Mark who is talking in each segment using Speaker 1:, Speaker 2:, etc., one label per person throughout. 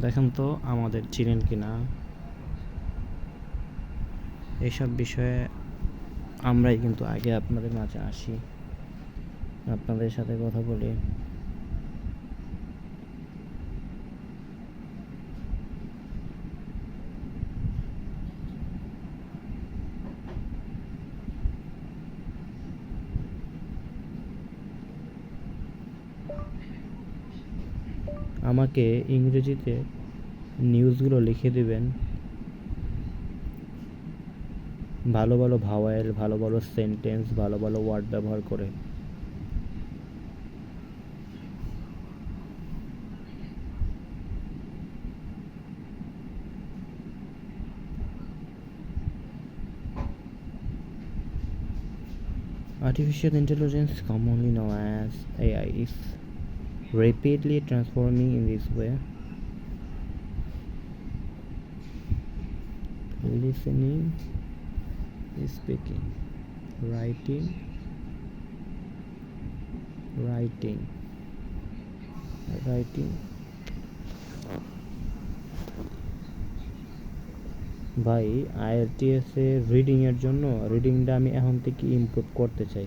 Speaker 1: দেখেন তো আমাদের চিনেন কিনা। এইসব বিষয়ে আমরাই কিন্তু আগে আপনাদের মাঝে আসি, আপনাদের সাথে কথা বলি। আমাকে ইংরেজিতে নিউজগুলো লিখে দেবেন, ভালো ভালো ভাওয়েল, ভালো ভালো সেন্টেন্স, ভালো ভালো ওয়ার্ড ব্যবহার করে। Artificial intelligence, commonly known as AI, is rapidly transforming in this way. Listening, speaking, writing, writing. ভাই আইএলটিএস এর রিডিং এর জন্য রিডিংটা আমি এখন থেকে ইমপ্রুভ করতে চাই।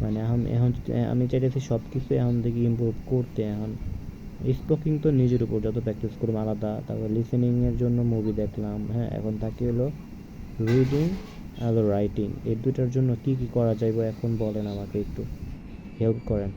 Speaker 1: মানে এখন এখন আমি চাইতেছি সব কিছু এখন থেকে ইমপ্রুভ করতে। এখন স্পিকিং তো নিজের উপর যত প্র্যাকটিস করবো আলাদা, তারপর লিসেনিং এর জন্য মুভি দেখলাম। হ্যাঁ, এখন তাকে হলো রিডিং আর রাইটিং, এই দুটার জন্য কি কি করা যাইব এখন বলেন, আমাকে একটু হেল্প করেন।